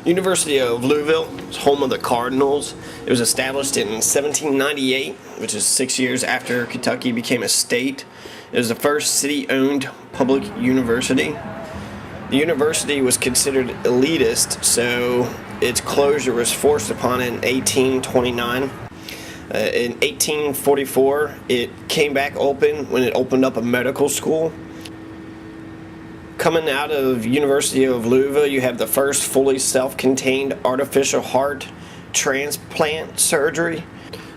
University of Louisville is home of the Cardinals. It was established in 1798, which is 6 years after Kentucky became a state. It was the first city-owned public university. The university was considered elitist, so its closure was forced upon it in 1829. In 1844, it came back open when it opened up a medical school. Coming out of University of Louisville, you have the first fully self-contained artificial heart transplant surgery.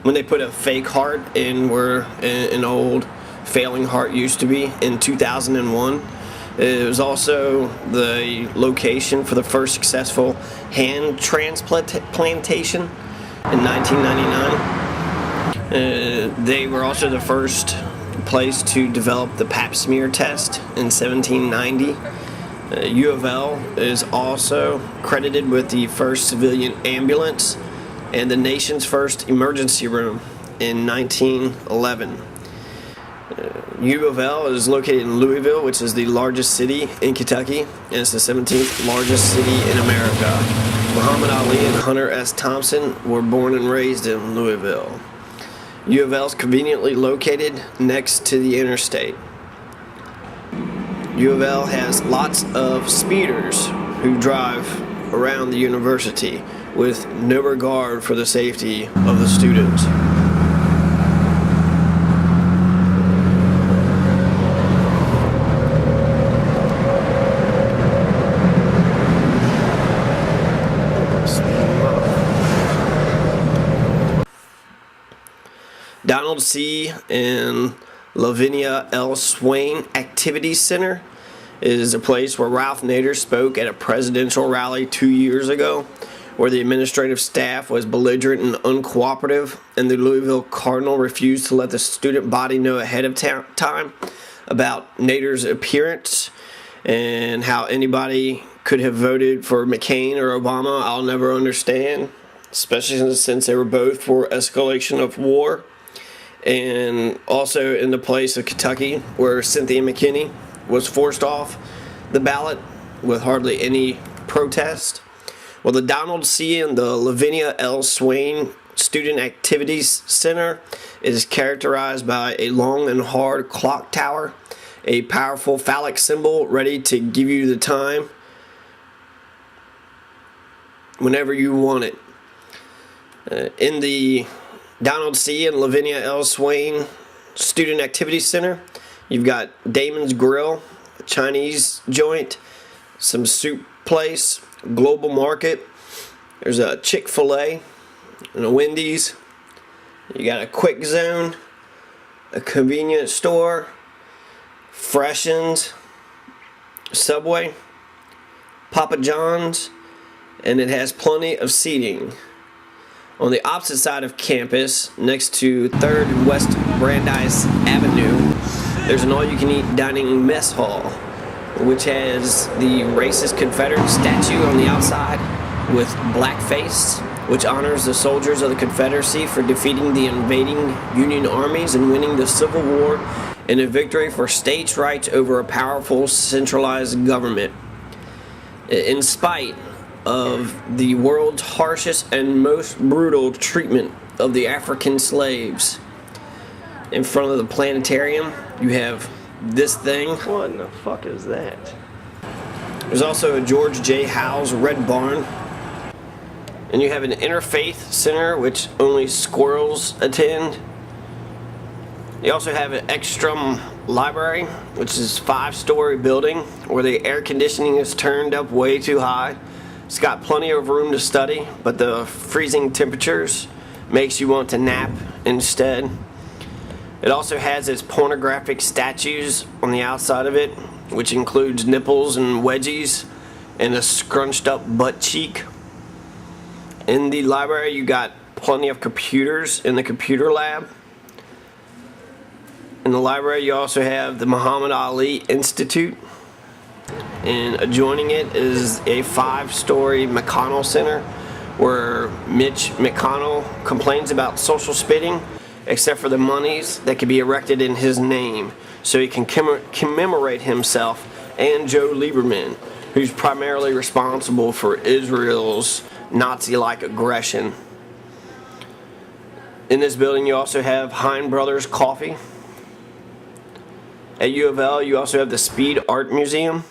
When they put a fake heart in where an old failing heart used to be in 2001. It was also the location for the first successful hand transplantation in 1999. They were also the first place to develop the pap smear test in 1790. U of L is also credited with the first civilian ambulance and the nation's first emergency room in 1911. U of L is located in Louisville, which is the largest city in Kentucky, and it's the 17th largest city in America. Muhammad Ali and Hunter S. Thompson were born and raised in Louisville. U of L is conveniently located next to the interstate. U of L has lots of speeders who drive around the university with no regard for the safety of the students. Donald C. and Lavinia L. Swain Activity Center is a place where Ralph Nader spoke at a presidential rally 2 years ago, where the administrative staff was belligerent and uncooperative, and the Louisville Cardinal refused to let the student body know ahead of time about Nader's appearance and how anybody could have voted for McCain or Obama. I'll never understand, especially since they were both for escalation of war. And also in the place of Kentucky, where Cynthia McKinney was forced off the ballot with hardly any protest. Well, the Donald C. and the Lavinia L. Swain Student Activities Center is characterized by a long and hard clock tower, a powerful phallic symbol ready to give you the time whenever you want it. In the Donald C. and Lavinia L. Swain Student Activity Center, you've got Damon's Grill, a Chinese joint, some soup place, Global Market. There's a Chick-fil-A and a Wendy's. You got a Quick Zone, a convenience store, Freshens, Subway, Papa John's, and it has plenty of seating. On the opposite side of campus, next to 3rd and West Brandeis Avenue, there's an all-you-can-eat dining mess hall, which has the racist Confederate statue on the outside with blackface, which honors the soldiers of the Confederacy for defeating the invading Union armies and winning the Civil War in a victory for states' rights over a powerful centralized government. In spite of the world's harshest and most brutal treatment of the African slaves. In front of the planetarium, you have this thing. What in the fuck is that? There's also a George J. Howe's Red Barn. And you have an interfaith center, which only squirrels attend. You also have an Ekstrom Library, which is a 5-story building where the air conditioning is turned up way too high. It's got plenty of room to study, but the freezing temperatures makes you want to nap instead. It also has its pornographic statues on the outside of it, which includes nipples and wedgies and a scrunched up butt cheek. In the library, you got plenty of computers in the computer lab. In the library, you also have the Muhammad Ali Institute. And adjoining it is a 5-story McConnell Center where Mitch McConnell complains about social spitting, except for the monies that can be erected in his name so he can commemorate himself and Joe Lieberman, who's primarily responsible for Israel's Nazi-like aggression. In this building, you also have Hein Brothers Coffee. At U of L, you also have the Speed Art Museum.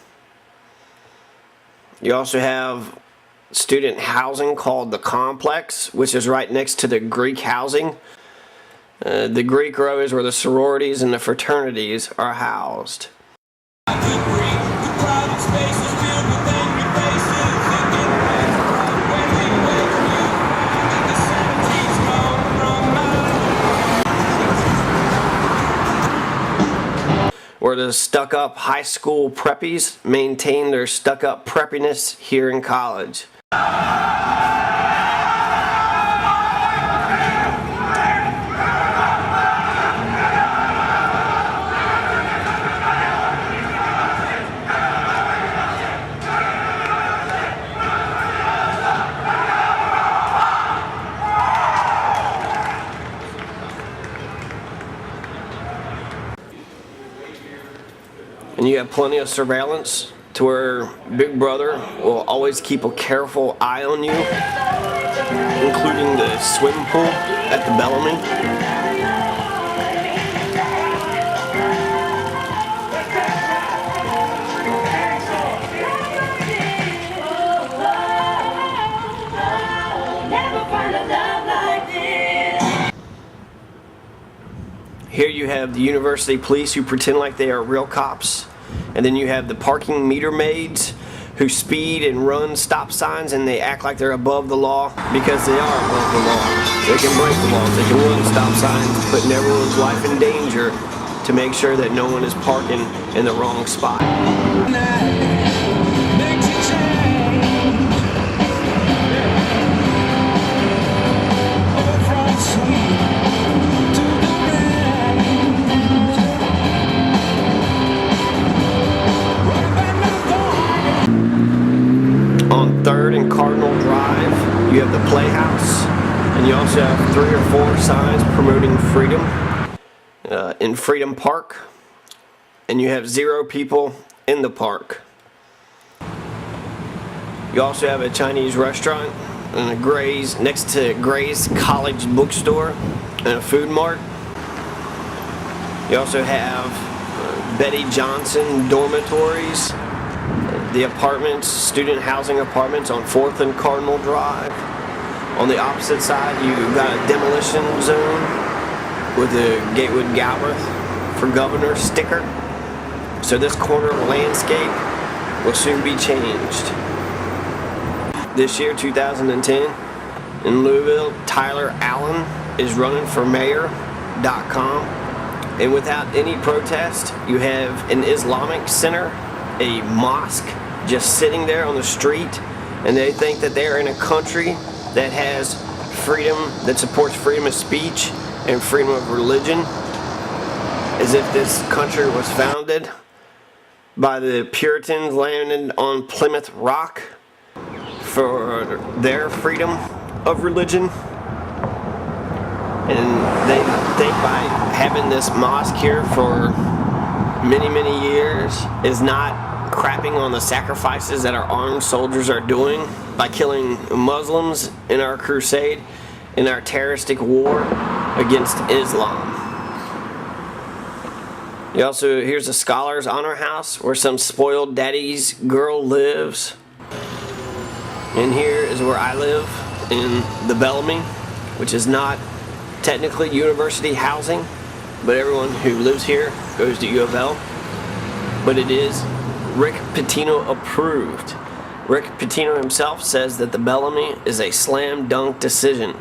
You also have student housing called the Complex, which is right next to the Greek housing. The Greek row is where the sororities and the fraternities are housed. Where the stuck-up high school preppies maintain their stuck-up preppiness here in college. And you have plenty of surveillance to where Big Brother will always keep a careful eye on you, including the swim pool at the Bellamy. Here you have the university police who pretend like they are real cops. And then you have the parking meter maids who speed and run stop signs and they act like they're above the law because they are above the law. They can break the laws, they can run stop signs, putting everyone's life in danger to make sure that no one is parking in the wrong spot. On 3rd and Cardinal Drive, you have the Playhouse, and you also have 3 or 4 signs promoting freedom in Freedom Park, and you have 0 people in the park. You also have a Chinese restaurant and a Gray's next to Gray's College Bookstore and a food mart. You also have Betty Johnson dormitories. The apartments, student housing apartments on 4th and Cardinal Drive. On the opposite side, you've got a demolition zone with a Gatewood Galbraith for governor sticker. So this corner of the landscape will soon be changed. This year, 2010, in Louisville, Tyler Allen is running for mayor.com. And without any protest, you have an Islamic center, a mosque, just sitting there on the street, and they think that they're in a country that has freedom, that supports freedom of speech and freedom of religion, as if this country was founded by the Puritans landed on Plymouth Rock for their freedom of religion. And they think by having this mosque here for many, many years is not crapping on the sacrifices that our armed soldiers are doing by killing Muslims in our crusade, in our terroristic war against Islam. You also, here's a Scholars Honor House where some spoiled daddy's girl lives. And here is where I live, in the Bellamy, which is not technically university housing, but everyone who lives here goes to U of L. But it is Rick Pitino approved. Rick Pitino himself says that the Bellamy is a slam dunk decision.